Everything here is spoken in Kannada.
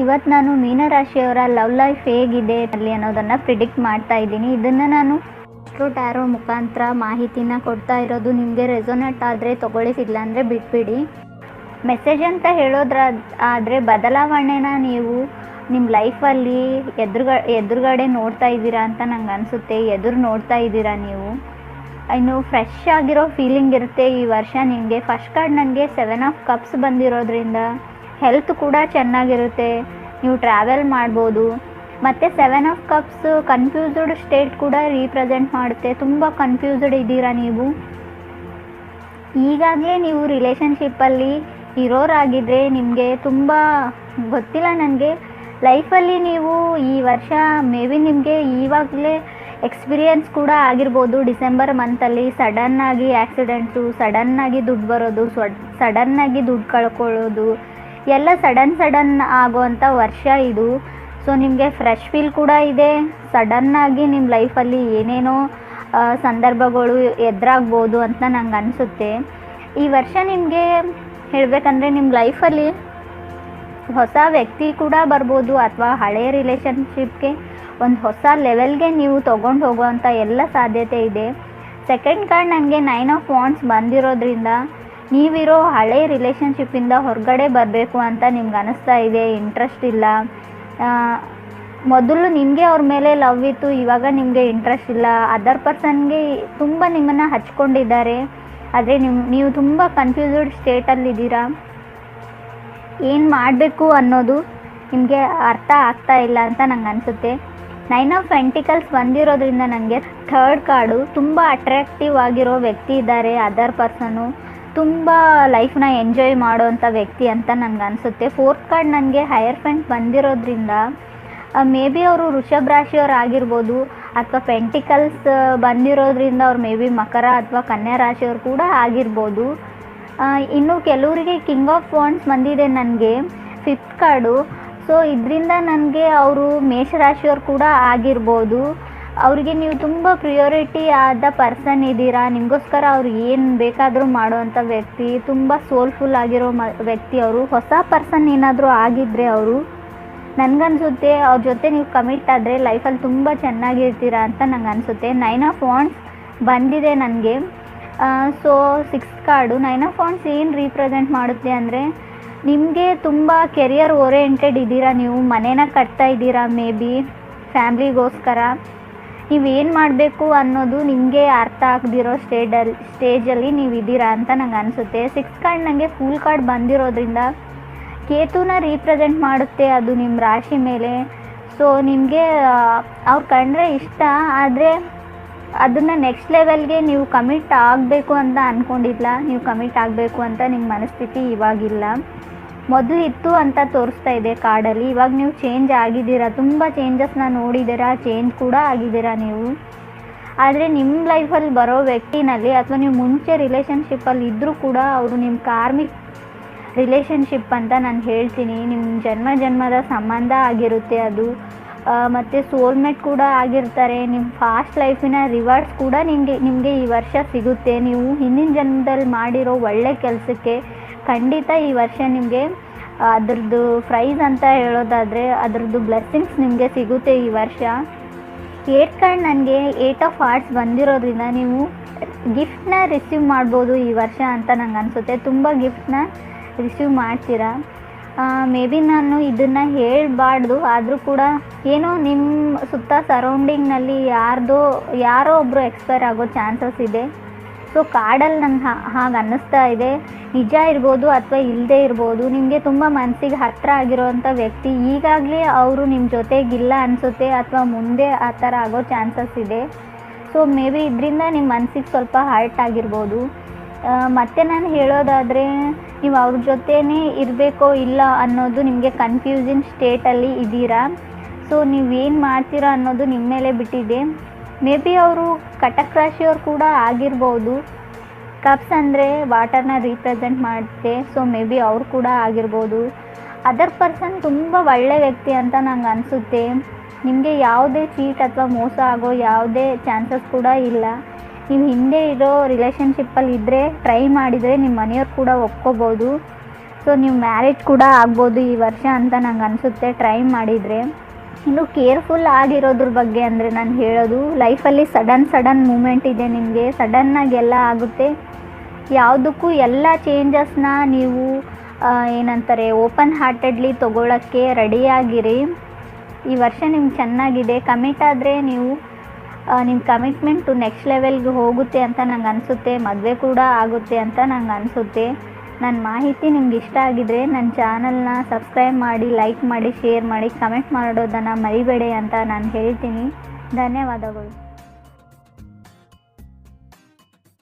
ಇವತ್ತು ನಾನು ಮೀನರಾಶಿಯವರ ಲವ್ ಲೈಫ್ ಹೇಗಿದೆ ಅಲ್ಲಿ ಅನ್ನೋದನ್ನು ಪ್ರಿಡಿಕ್ಟ್ ಮಾಡ್ತಾ ಇದ್ದೀನಿ. ಇದನ್ನು ನಾನು ಟ್ಯಾರೋ ಮುಖಾಂತರ ಮಾಹಿತಿನ ಕೊಡ್ತಾ ಇರೋದು. ನಿಮಗೆ ರೆಸೊನೇಟ್ ಆದರೆ ತೊಗೊಳ್ಳಿ, ಇಲ್ಲ ಅಂದರೆ ಬಿಟ್ಬಿಡಿ. ಮೆಸೇಜ್ ಅಂತ ಆದರೆ ಬದಲಾವಣೆನ ನೀವು ನಿಮ್ಮ ಲೈಫಲ್ಲಿ ಎದುರುಗಡೆ ನೋಡ್ತಾ ಇದ್ದೀರಾ ಅಂತ ನಂಗೆ ಅನಿಸುತ್ತೆ. ಎದುರು ನೋಡ್ತಾ ಇದ್ದೀರಾ ನೀವು. ಇನ್ನು ಫ್ರೆಶ್ ಆಗಿರೋ ಫೀಲಿಂಗ್ ಇರುತ್ತೆ ಈ ವರ್ಷ ನಿಮಗೆ. ಫಸ್ಟ್ ಕಾರ್ಡ್ ನನಗೆ 7 ಆಫ್ ಕಪ್ಸ್ ಬಂದಿರೋದ್ರಿಂದ ಹೆಲ್ತ್ ಕೂಡ ಚೆನ್ನಾಗಿರುತ್ತೆ. ನೀವು ಟ್ರಾವೆಲ್ ಮಾಡ್ಬೋದು. ಮತ್ತು 7 ಆಫ್ ಕಪ್ಸ್ ಕನ್ಫ್ಯೂಸ್ಡ್ ಸ್ಟೇಟ್ ಕೂಡ ರೀಪ್ರೆಸೆಂಟ್ ಮಾಡುತ್ತೆ. ತುಂಬ ಕನ್ಫ್ಯೂಸ್ಡ್ ಇದ್ದೀರಾ ನೀವು. ಈಗಾಗಲೇ ನೀವು ರಿಲೇಷನ್ಶಿಪ್ಪಲ್ಲಿ ಇರೋರಾಗಿದ್ದರೆ ನಿಮಗೆ ತುಂಬ ಗೊತ್ತಿಲ್ಲ ನನಗೆ ಲೈಫಲ್ಲಿ ನೀವು ಈ ವರ್ಷ ಮೇ ಬಿ ನಿಮಗೆ ಇವಾಗಲೇ ಎಕ್ಸ್ಪೀರಿಯನ್ಸ್ ಕೂಡ ಆಗಿರ್ಬೋದು. ಡಿಸೆಂಬರ್ ಮಂತಲ್ಲಿ ಸಡನ್ನಾಗಿ ಆ್ಯಕ್ಸಿಡೆಂಟು, ಸಡನ್ನಾಗಿ ದುಡ್ಡು ಬರೋದು, ಸಡನ್ನಾಗಿ ದುಡ್ಡು ಕಳ್ಕೊಳ್ಳೋದು ಎಲ್ಲ ಸಡನ್ ಆಗುವಂಥ ವರ್ಷ ಇದು. ಸೊ ನಿಮಗೆ ಫ್ರೆಶ್ ಫೀಲ್ ಕೂಡ ಇದೆ. ಸಡನ್ನಾಗಿ ನಿಮ್ಮ ಲೈಫಲ್ಲಿ ಏನೇನೋ ಸಂದರ್ಭಗಳು ಎದುರಾಗ್ಬೋದು ಅಂತ ನಂಗೆ ಅನಿಸುತ್ತೆ. ಈ ವರ್ಷ ನಿಮಗೆ ಹೇಳಬೇಕಂದ್ರೆ ನಿಮ್ಮ ಲೈಫಲ್ಲಿ ಹೊಸ ವ್ಯಕ್ತಿ ಕೂಡ ಬರ್ಬೋದು, ಅಥವಾ ಹಳೆಯ ರಿಲೇಷನ್ಶಿಪ್ಗೆ ಒಂದು ಹೊಸ ಲೆವೆಲ್ಗೆ ನೀವು ತೊಗೊಂಡು ಹೋಗುವಂಥ ಎಲ್ಲ ಸಾಧ್ಯತೆ ಇದೆ. ಸೆಕೆಂಡ್ ಕಾರ್ಡ್ ನನಗೆ 9 ಆಫ್ ವಾಂಡ್ಸ್ ಬಂದಿರೋದ್ರಿಂದ ನೀವಿರೋ ಹಳೆ ರಿಲೇಷನ್ಶಿಪ್ಪಿಂದ ಹೊರಗಡೆ ಬರಬೇಕು ಅಂತ ನಿಮ್ಗೆ ಅನ್ನಿಸ್ತಾ ಇದೆ. ಇಂಟ್ರೆಸ್ಟ್ ಇಲ್ಲ. ಮೊದಲು ನಿಮಗೆ ಅವ್ರ ಮೇಲೆ ಲವ್ ಇತ್ತು, ಇವಾಗ ನಿಮಗೆ ಇಂಟ್ರೆಸ್ಟ್ ಇಲ್ಲ. ಅದರ್ ಪರ್ಸನ್ಗೆ ತುಂಬ ನಿಮ್ಮನ್ನು ಹಚ್ಕೊಂಡಿದ್ದಾರೆ, ಆದರೆ ನೀವು ತುಂಬ ಕನ್ಫ್ಯೂಸ್ಡ್ ಸ್ಟೇಟಲ್ಲಿದ್ದೀರಾ. ಏನು ಮಾಡಬೇಕು ಅನ್ನೋದು ನಿಮಗೆ ಅರ್ಥ ಆಗ್ತಾ ಇಲ್ಲ ಅಂತ ನಂಗೆ ಅನಿಸುತ್ತೆ. 9 ಆಫ್ ಪೆಂಟಿಕಲ್ಸ್ ಬಂದಿರೋದ್ರಿಂದ ನನಗೆ ಥರ್ಡ್ ಕಾರ್ಡು ತುಂಬ ಅಟ್ರಾಕ್ಟಿವ್ ಆಗಿರೋ ವ್ಯಕ್ತಿ ಇದ್ದಾರೆ. ಅದರ್ ಪರ್ಸನು ತುಂಬ ಲೈಫ್ನ ಎಂಜಾಯ್ ಮಾಡೋವಂಥ ವ್ಯಕ್ತಿ ಅಂತ ನನಗೆ ಅನಿಸುತ್ತೆ. ಫೋರ್ತ್ ಕಾರ್ಡ್ ನನಗೆ ಹೈಯರ್ಫೆಂಟ್ ಬಂದಿರೋದ್ರಿಂದ ಮೇ ಬಿ ಅವರು ವೃಷಭ ರಾಶಿಯವ್ರು ಆಗಿರ್ಬೋದು, ಅಥವಾ ಪೆಂಟಿಕಲ್ಸ್ ಬಂದಿರೋದ್ರಿಂದ ಅವ್ರು ಮೇ ಬಿ ಮಕರ ಅಥವಾ ಕನ್ಯಾ ರಾಶಿಯವ್ರು ಕೂಡ ಆಗಿರ್ಬೋದು. ಇನ್ನು ಕೆಲವರಿಗೆ ಕಿಂಗ್ ಆಫ್ ವಾಂಡ್ಸ್ ಬಂದಿದೆ ನನಗೆ 5th ಕಾರ್ಡು. ಸೊ ಇದರಿಂದ ನನಗೆ ಅವರು ಮೇಷರಾಶಿಯವ್ರು ಕೂಡ ಆಗಿರ್ಬೋದು. ಅವರಿಗೆ ನೀವು ತುಂಬ ಪ್ರಿಯೋರಿಟಿ ಆದ ಪರ್ಸನ್ ಇದ್ದೀರಾ. ನಿಮಗೋಸ್ಕರ ಅವ್ರು ಏನು ಬೇಕಾದರೂ ಮಾಡುವಂಥ ವ್ಯಕ್ತಿ, ತುಂಬ ಸೋಲ್ಫುಲ್ ಆಗಿರೋ ವ್ಯಕ್ತಿ ಅವರು. ಹೊಸ ಪರ್ಸನ್ ಏನಾದರೂ ಆಗಿದ್ದರೆ ಅವರು ನನಗನ್ಸುತ್ತೆ ಅವ್ರ ಜೊತೆ ನೀವು ಕಮಿಟ್ ಆದರೆ ಲೈಫಲ್ಲಿ ತುಂಬ ಚೆನ್ನಾಗಿರ್ತೀರಾ ಅಂತ ನಂಗೆ ಅನಿಸುತ್ತೆ. 9 ಆಫ್ ವಾಂಡ್ಸ್ ಬಂದಿದೆ ನನಗೆ. So 6th card 9 of wands ಏನು ರೀಪ್ರೆಸೆಂಟ್ ಮಾಡುತ್ತೆ ಅಂದರೆ ನಿಮಗೆ ತುಂಬ ಕೆರಿಯರ್ ಓರಿಯೆಂಟೆಡ್ ಇದ್ದೀರಾ. ನೀವು ಮನೇನ ಕಟ್ತಾ ಇದ್ದೀರಾ, ಮೇ ಬಿ ಫ್ಯಾಮ್ಲಿಗೋಸ್ಕರ. ನೀವೇನು ಮಾಡಬೇಕು ಅನ್ನೋದು ನಿಮಗೆ ಅರ್ಥ ಆಗದಿರೋ ಸ್ಟೇಜಲ್ಲಿ ನೀವು ಇದ್ದೀರಾ ಅಂತ ನಂಗೆ ಅನಿಸುತ್ತೆ. 6th ಕಾರ್ಡ್ ನನಗೆ ಫುಲ್ ಕಾರ್ಡ್ ಬಂದಿರೋದ್ರಿಂದ ಕೇತುನ ರೀಪ್ರೆಸೆಂಟ್ ಮಾಡುತ್ತೆ. ಅದು ನಿಮ್ಮ ರಾಶಿ ಮೇಲೆ. ಸೊ ನಿಮಗೆ ಅವ್ರು ಕಂಡ್ರೆ ಇಷ್ಟ, ಆದರೆ ಅದನ್ನು ನೆಕ್ಸ್ಟ್ ಲೆವೆಲ್ಗೆ ನೀವು ಕಮಿಟ್ ಆಗಬೇಕು ಅಂತ ಅಂದ್ಕೊಂಡಿಲ್ಲ. ನೀವು ಕಮಿಟ್ ಆಗಬೇಕು ಅಂತ ನಿಮ್ಮ ಮನಸ್ಥಿತಿ ಇವಾಗಿಲ್ಲ. ಮೊದಲು ಇತ್ತು ಅಂತ ತೋರಿಸ್ತಾ ಇದೆ ಕಾರ್ಡಲ್ಲಿ. ಇವಾಗ ನೀವು ಚೇಂಜ್ ಆಗಿದ್ದೀರಾ, ತುಂಬ ಚೇಂಜಸ್ನ ನೋಡಿದ್ದೀರಾ, ಚೇಂಜ್ ಕೂಡ ಆಗಿದ್ದೀರಾ ನೀವು. ಆದರೆ ನಿಮ್ಮ ಲೈಫಲ್ಲಿ ಬರೋ ವ್ಯಕ್ತಿನಲ್ಲಿ ಅಥವಾ ನೀವು ಮುಂಚೆ ರಿಲೇಷನ್ಶಿಪ್ಪಲ್ಲಿ ಇದ್ದರೂ ಕೂಡ ಅವರು ನಿಮ್ಮ ಕಾರ್ಮಿಕ್ ರಿಲೇಷನ್ಶಿಪ್ ಅಂತ ನಾನು ಹೇಳ್ತೀನಿ. ನಿಮ್ಮ ಜನ್ಮದ ಸಂಬಂಧ ಆಗಿರುತ್ತೆ ಅದು. ಮತ್ತು ಸೋಲ್ಮೇಟ್ ಕೂಡ ಆಗಿರ್ತಾರೆ. ನಿಮ್ಮ ಫಾಸ್ಟ್ ಲೈಫಿನ ರಿವಾರ್ಡ್ಸ್ ಕೂಡ ನಿಮಗೆ ಈ ವರ್ಷ ಸಿಗುತ್ತೆ. ನೀವು ಹಿಂದಿನ ಜನ್ಮದಲ್ಲಿ ಮಾಡಿರೋ ಒಳ್ಳೆ ಕೆಲಸಕ್ಕೆ ಖಂಡಿತ ಈ ವರ್ಷ ನಿಮಗೆ ಅದರದ್ದು ಪ್ರೈಸ್ ಅಂತ ಹೇಳೋದಾದರೆ ಅದರದ್ದು ಬ್ಲೆಸ್ಸಿಂಗ್ಸ್ ನಿಮಗೆ ಸಿಗುತ್ತೆ ಈ ವರ್ಷ. 8th ಕಾರ್ಡ್ ನನಗೆ 8 ಆಫ್ ಹಾರ್ಟ್ಸ್ ಬಂದಿರೋದ್ರಿಂದ ನೀವು ಗಿಫ್ಟ್ನ ರಿಸೀವ್ ಮಾಡ್ಬೋದು ಈ ವರ್ಷ ಅಂತ ನಂಗೆ ಅನಿಸುತ್ತೆ. ತುಂಬ ಗಿಫ್ಟ್ನ ರಿಸೀವ್ ಮಾಡ್ತೀರಾ. ಮೇ ಬಿ ನಾನು ಇದನ್ನು ಹೇಳಬಾರ್ದು, ಆದರೂ ಕೂಡ ಏನೋ ನಿಮ್ಮ ಸುತ್ತ ಸರೌಂಡಿಂಗ್ನಲ್ಲಿ ಯಾರೋ ಒಬ್ಬರು ಎಕ್ಸ್ಪೈರ್ ಆಗೋ ಚಾನ್ಸಸ್ ಇದೆ. ಸೊ ಕಾರ್ಡಲ್ಲಿ ನಂಗೆ ಹಾಗೆ ಅನ್ನಿಸ್ತಾ ಇದೆ. ನಿಜ ಇರ್ಬೋದು ಅಥವಾ ಇಲ್ಲದೇ ಇರ್ಬೋದು. ನಿಮಗೆ ತುಂಬ ಮನಸ್ಸಿಗೆ ಹತ್ತಿರ ಆಗಿರೋವಂಥ ವ್ಯಕ್ತಿ ಈಗಾಗಲೇ ಅವರು ನಿಮ್ಮ ಜೊತೆಗಿಲ್ಲ ಅನಿಸುತ್ತೆ, ಅಥವಾ ಮುಂದೆ ಆ ಥರ ಆಗೋ ಚಾನ್ಸಸ್ ಇದೆ. ಸೊ ಮೇ ಬಿ ಇದರಿಂದ ನಿಮ್ಮ ಮನಸ್ಸಿಗೆ ಸ್ವಲ್ಪ ಹರ್ಟ್ ಆಗಿರ್ಬೋದು. ಮತ್ತು ನಾನು ಹೇಳೋದಾದರೆ ನೀವು ಅವ್ರ ಜೊತೆನೇ ಇರಬೇಕೋ ಇಲ್ಲ ಅನ್ನೋದು ನಿಮಗೆ ಕನ್ಫ್ಯೂಸಿಂಗ್ ಸ್ಟೇಟಲ್ಲಿ ಇದ್ದೀರಾ. ಸೊ ನೀವೇನು ಮಾಡ್ತೀರಾ ಅನ್ನೋದು ನಿಮ್ಮ ಮೇಲೆ ಬಿಟ್ಟಿದೆ. ಮೇ ಬಿ ಅವರು ಕಟಕ್ ರಾಶಿಯವ್ರು ಕೂಡ ಆಗಿರ್ಬೋದು. ಕಪ್ಸ್ ಅಂದರೆ ವಾಟರ್ನ ರೀಪ್ರೆಸೆಂಟ್ ಮಾಡುತ್ತೆ. ಸೊ ಮೇ ಬಿ ಅವ್ರು ಕೂಡ ಆಗಿರ್ಬೋದು. ಅದರ್ ಪರ್ಸನ್ ತುಂಬ ಒಳ್ಳೆ ವ್ಯಕ್ತಿ ಅಂತ ನಂಗೆ ಅನಿಸುತ್ತೆ. ನಿಮಗೆ ಯಾವುದೇ ಚೀಟ್ ಅಥವಾ ಮೋಸ ಆಗೋ ಯಾವುದೇ ಚಾನ್ಸಸ್ ಕೂಡ ಇಲ್ಲ. ನೀವು ಹಿಂದೆ ಇರೋ ರಿಲೇಷನ್ಶಿಪ್ಪಲ್ಲಿ ಇದ್ದರೆ ಟ್ರೈ ಮಾಡಿದರೆ ನಿಮ್ಮ ಮನೆಯವ್ರು ಕೂಡ ಒಪ್ಕೋಬೋದು. ಸೊ ನೀವು ಮ್ಯಾರೇಜ್ ಕೂಡ ಆಗ್ಬೋದು ಈ ವರ್ಷ ಅಂತ ನಂಗೆ ಅನಿಸುತ್ತೆ ಟ್ರೈ ಮಾಡಿದರೆ. ಇನ್ನು ಕೇರ್ಫುಲ್ ಆಗಿರೋದ್ರ ಬಗ್ಗೆ ಅಂದರೆ ನಾನು ಹೇಳೋದು, ಲೈಫಲ್ಲಿ ಸಡನ್ ಮೂಮೆಂಟ್ ಇದೆ ನಿಮಗೆ, ಸಡನ್ನಾಗಿ ಎಲ್ಲ ಆಗುತ್ತೆ. ಯಾವುದಕ್ಕೂ ಎಲ್ಲ ಚೇಂಜಸ್ನ ನೀವು ಏನಂತಾರೆ ಓಪನ್ ಹಾರ್ಟೆಡ್ಲಿ ತೊಗೊಳಕ್ಕೆ ರೆಡಿಯಾಗಿರಿ. ಈ ವರ್ಷ ನಿಮ್ಗೆ ಚೆನ್ನಾಗಿದೆ. ಕಮಿಟ್ ಆದರೆ ನೀವು ನಿಮ್ಮ ಕಮಿಟ್ಮೆಂಟು ನೆಕ್ಸ್ಟ್ ಲೆವೆಲ್ಗೆ ಹೋಗುತ್ತೆ ಅಂತ ನಂಗೆ ಅನಿಸುತ್ತೆ. ಮದುವೆ ಕೂಡ ಆಗುತ್ತೆ ಅಂತ ನಂಗೆ ಅನಿಸುತ್ತೆ. ನನ್ನ ಮಾಹಿತಿ ನಿಮ್ಗೆ ಇಷ್ಟ ಆಗಿದರೆ ನನ್ನ ಚಾನಲ್ನ ಸಬ್ಸ್ಕ್ರೈಬ್ ಮಾಡಿ, ಲೈಕ್ ಮಾಡಿ, ಶೇರ್ ಮಾಡಿ, ಕಮೆಂಟ್ ಮಾಡೋದನ್ನು ಮರಿಬೇಡಿ ಅಂತ ನಾನು ಹೇಳ್ತೀನಿ. ಧನ್ಯವಾದಗಳು.